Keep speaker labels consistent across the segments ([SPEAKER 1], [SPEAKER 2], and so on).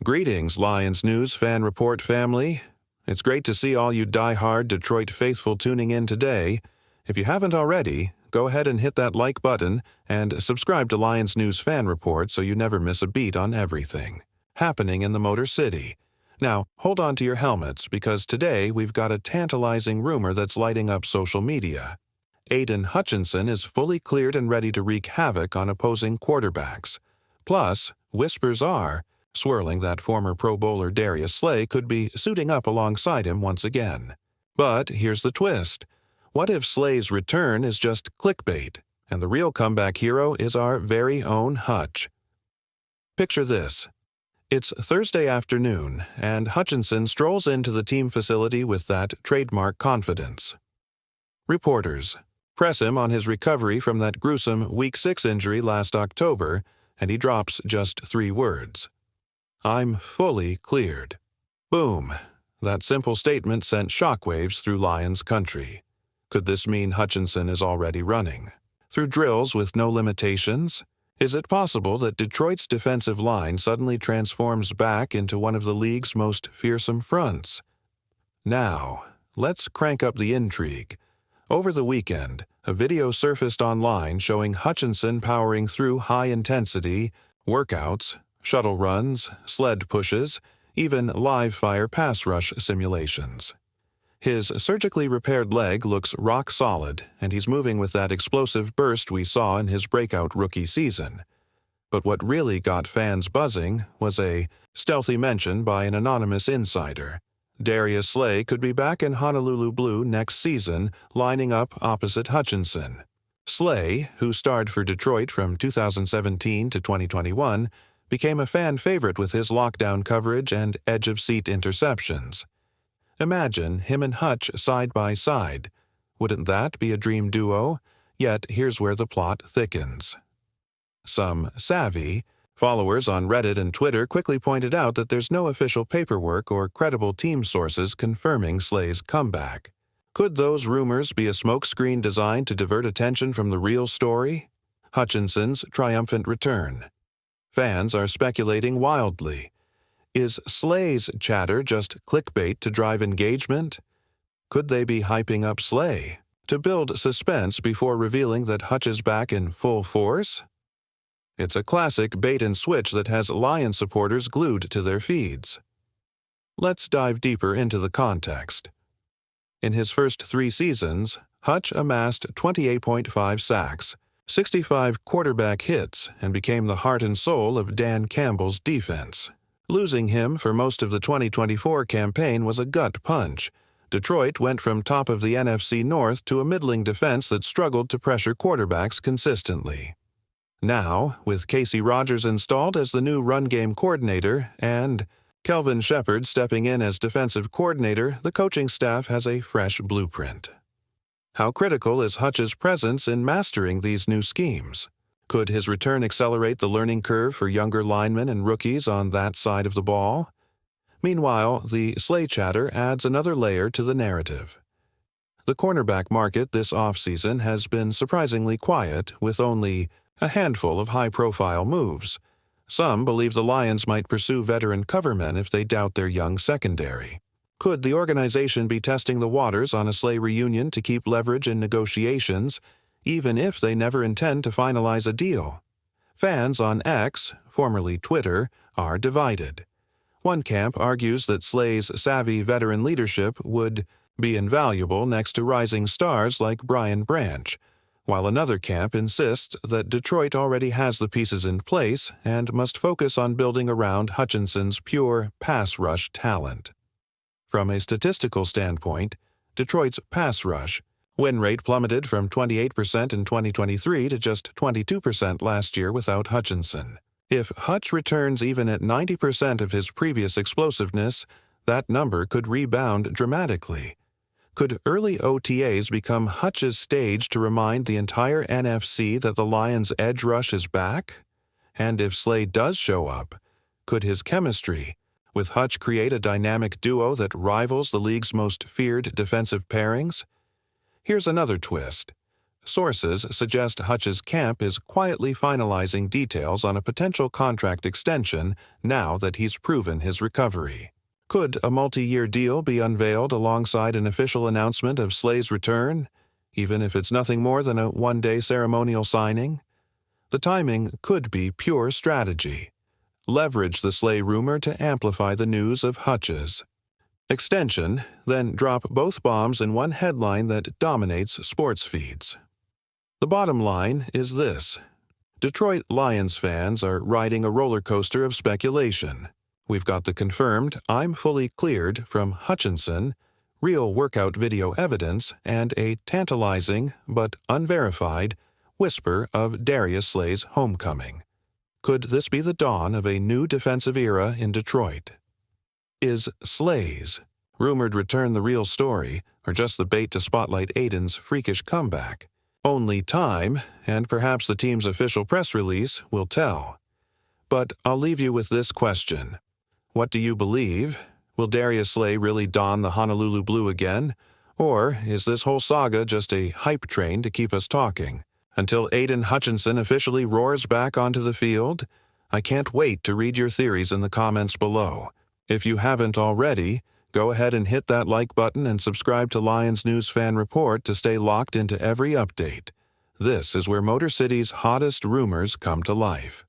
[SPEAKER 1] Greetings, Lions News Fan Report family. It's great to see all you die-hard Detroit faithful tuning in today. If you haven't already, go ahead and hit that like button and subscribe to Lions News Fan Report so you never miss a beat on everything happening in the Motor City. Now, hold on to your helmets because today we've got a tantalizing rumor that's lighting up social media. Hutchinson is fully cleared and ready to wreak havoc on opposing quarterbacks. Plus, whispers are swirling that former Pro Bowler Darius could be suiting up alongside him once again. But here's the twist. What if Slay's return is just clickbait, and the real comeback hero is our very own Hutch? Picture this. It's Thursday afternoon, and Hutchinson strolls into the team facility with that trademark confidence. Reporters press him on his recovery from that gruesome Week 6 injury last October, and he drops just 3 words. "I'm fully cleared." Boom. That simple statement sent shockwaves through Lions country. Could this mean Hutchinson is already running through drills with no limitations? Is it possible that Detroit's defensive line suddenly transforms back into one of the league's most fearsome fronts? Now, let's crank up the intrigue. Over the weekend, a video surfaced online showing Hutchinson powering through high-intensity workouts, shuttle runs, sled pushes, even live-fire pass rush simulations. His surgically repaired leg looks rock solid, and he's moving with that explosive burst we saw in his breakout rookie season. But what really got fans buzzing was a stealthy mention by an anonymous insider. Darius could be back in Honolulu Blue next season, lining up opposite Hutchinson. Slay, who starred for Detroit from 2017 to 2021, became a fan favorite with his lockdown coverage and edge-of-seat interceptions. Imagine him and Hutch side by side. Wouldn't that be a dream duo? Yet here's where the plot thickens. Some savvy followers on Reddit and Twitter quickly pointed out that there's no official paperwork or credible team sources confirming Slay's comeback. Could those rumors be a smokescreen designed to divert attention from the real story? Hutchinson's triumphant return. Fans are speculating wildly. Is Slay's chatter just clickbait to drive engagement? Could they be hyping up Slay to build suspense before revealing that Hutch is back in full force? It's a classic bait-and-switch that has Lion supporters glued to their feeds. Let's dive deeper into the context. In his first 3 seasons, Hutch amassed 28.5 sacks, 65 quarterback hits, and became the heart and soul of Dan Campbell's defense. Losing him for most of the 2024 campaign was a gut punch. Detroit went from top of the NFC North to a middling defense that struggled to pressure quarterbacks consistently. Now, with Casey Rogers installed as the new run-game coordinator and Kelvin Shepard stepping in as defensive coordinator, the coaching staff has a fresh blueprint. How critical is Hutch's presence in mastering these new schemes? Could his return accelerate the learning curve for younger linemen and rookies on that side of the ball? Meanwhile, the Slay chatter adds another layer to the narrative. The cornerback market this offseason has been surprisingly quiet, with only a handful of high-profile moves. Some believe the Lions might pursue veteran covermen if they doubt their young secondary. Could the organization be testing the waters on a Slay reunion to keep leverage in negotiations, even if they never intend to finalize a deal? Fans on X, formerly Twitter, are divided. One camp argues that Slay's savvy veteran leadership would be invaluable next to rising stars like Brian Branch, while another camp insists that Detroit already has the pieces in place and must focus on building around Hutchinson's pure pass rush talent. From a statistical standpoint, Detroit's pass rush win rate plummeted from 28% in 2023 to just 22% last year without Hutchinson. If Hutch returns even at 90% of his previous explosiveness, that number could rebound dramatically. Could early OTAs become Hutch's stage to remind the entire NFC that the Lions' edge rush is back? And if Slay does show up, could his chemistry with Hutch create a dynamic duo that rivals the league's most feared defensive pairings? Here's another twist. Sources suggest Hutch's camp is quietly finalizing details on a potential contract extension now that he's proven his recovery. Could a multi-year deal be unveiled alongside an official announcement of Slay's return, even if it's nothing more than a one-day ceremonial signing? The timing could be pure strategy. Leverage the Slay rumor to amplify the news of Hutch's extension, then drop both bombs in one headline that dominates sports feeds. The bottom line is this: Detroit Lions fans are riding a roller coaster of speculation. We've got the confirmed "I'm fully cleared" from Hutchinson, real workout video evidence, and a tantalizing, but unverified, whisper of Darius Slay's homecoming. Could this be the dawn of a new defensive era in Detroit? Is Slay's rumored return the real story, or just the bait to spotlight Aiden's freakish comeback? Only time, and perhaps the team's official press release, will tell. But I'll leave you with this question. What do you believe? Will Darius Slay really don the Honolulu blue again? Or is this whole saga just a hype train to keep us talking? Until Aiden Hutchinson officially roars back onto the field, I can't wait to read your theories in the comments below. If you haven't already, go ahead and hit that like button and subscribe to Lions News Fan Report to stay locked into every update. This is where Motor City's hottest rumors come to life.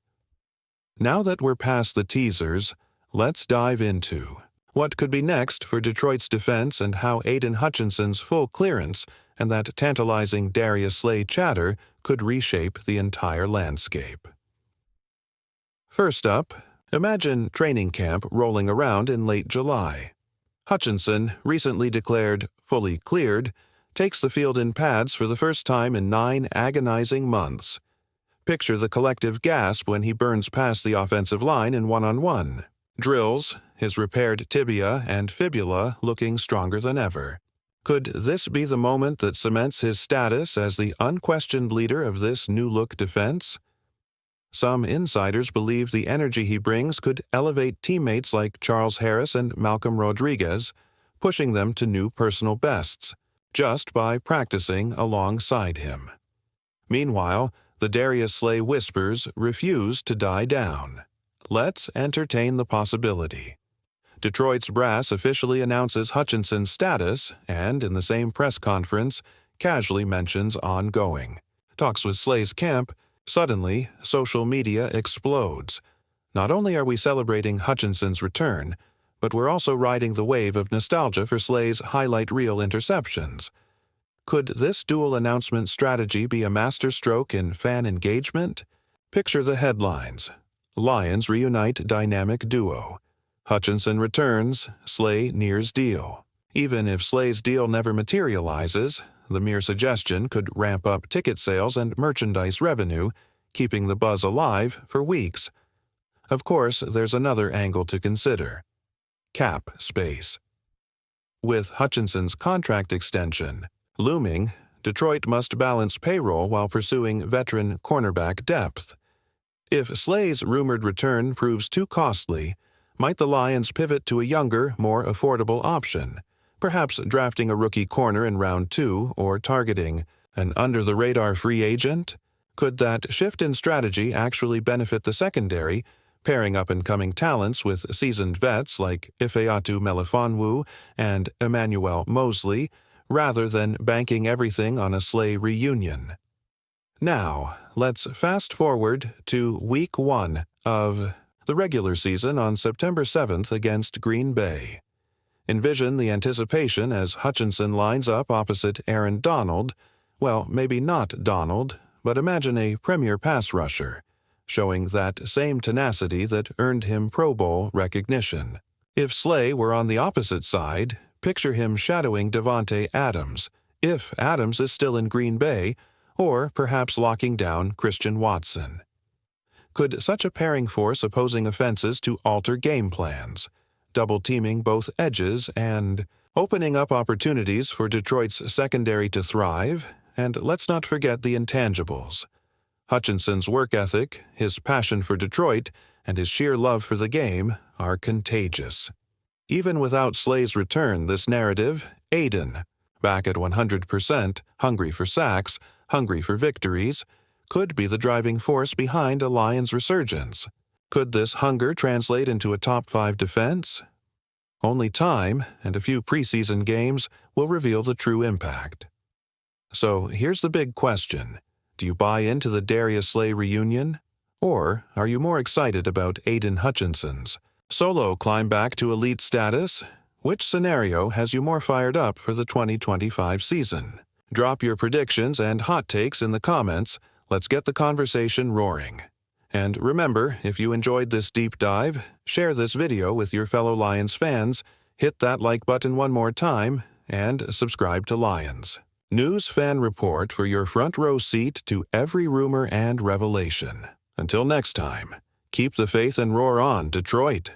[SPEAKER 1] Now that we're past the teasers, let's dive into what could be next for Detroit's defense and how Aiden Hutchinson's full clearance and that tantalizing Darius Slay chatter could reshape the entire landscape. First up, imagine training camp rolling around in late July. Hutchinson, recently declared fully cleared, takes the field in pads for the first time in 9 agonizing months. Picture the collective gasp when he burns past the offensive line in one-on-one drills, his repaired tibia and fibula looking stronger than ever. Could this be the moment that cements his status as the unquestioned leader of this new-look defense? Some insiders believe the energy he brings could elevate teammates like Charles Harris and Malcolm Rodriguez, pushing them to new personal bests, just by practicing alongside him. Meanwhile, the Darius Slay whispers refuse to die down. Let's entertain the possibility. Detroit's brass officially announces Hutchinson's status and, in the same press conference, casually mentions ongoing talks with Slay's camp. Suddenly, social media explodes. Not only are we celebrating Hutchinson's return, but we're also riding the wave of nostalgia for Slay's highlight reel interceptions. Could this dual announcement strategy be a masterstroke in fan engagement? Picture the headlines. Lions reunite dynamic duo. Hutchinson returns, Slay nears deal. Even if Slay's deal never materializes, the mere suggestion could ramp up ticket sales and merchandise revenue, keeping the buzz alive for weeks. Of course, there's another angle to consider: cap space. With Hutchinson's contract extension looming, Detroit must balance payroll while pursuing veteran cornerback depth. If Slay's rumored return proves too costly, might the Lions pivot to a younger, more affordable option, perhaps drafting a rookie corner in round 2 or targeting an under-the-radar free agent? Could that shift in strategy actually benefit the secondary, pairing up-and-coming talents with seasoned vets like Ifeatu Melifonwu and Emmanuel Mosley, rather than banking everything on a Slay reunion? Now, let's fast-forward to Week 1 of the regular season on September 7th against Green Bay. Envision the anticipation as Hutchinson lines up opposite Aaron Donald. Well, maybe not Donald, but imagine a premier pass rusher, showing that same tenacity that earned him Pro Bowl recognition. If Slay were on the opposite side, picture him shadowing Davante Adams, if Adams is still in Green Bay, or perhaps locking down Christian Watson. Could such a pairing force opposing offenses to alter game plans, double-teaming both edges and opening up opportunities for Detroit's secondary to thrive? And let's not forget the intangibles. Hutchinson's work ethic, his passion for Detroit, and his sheer love for the game are contagious. Even without Slay's return, this narrative, Aiden, back at 100%, hungry for sacks, hungry for victories, could be the driving force behind a Lions resurgence. Could this hunger translate into a top 5 defense? Only time and a few preseason games will reveal the true impact. So here's the big question. Do you buy into the Darius reunion? Or are you more excited about Aiden Hutchinson's solo climb back to elite status? Which scenario has you more fired up for the 2025 season? Drop your predictions and hot takes in the comments. Let's get the conversation roaring. And remember, if you enjoyed this deep dive, share this video with your fellow Lions fans, hit that like button one more time, and subscribe to Lions News Fan Report for your front row seat to every rumor and revelation. Until next time, keep the faith and roar on, Detroit.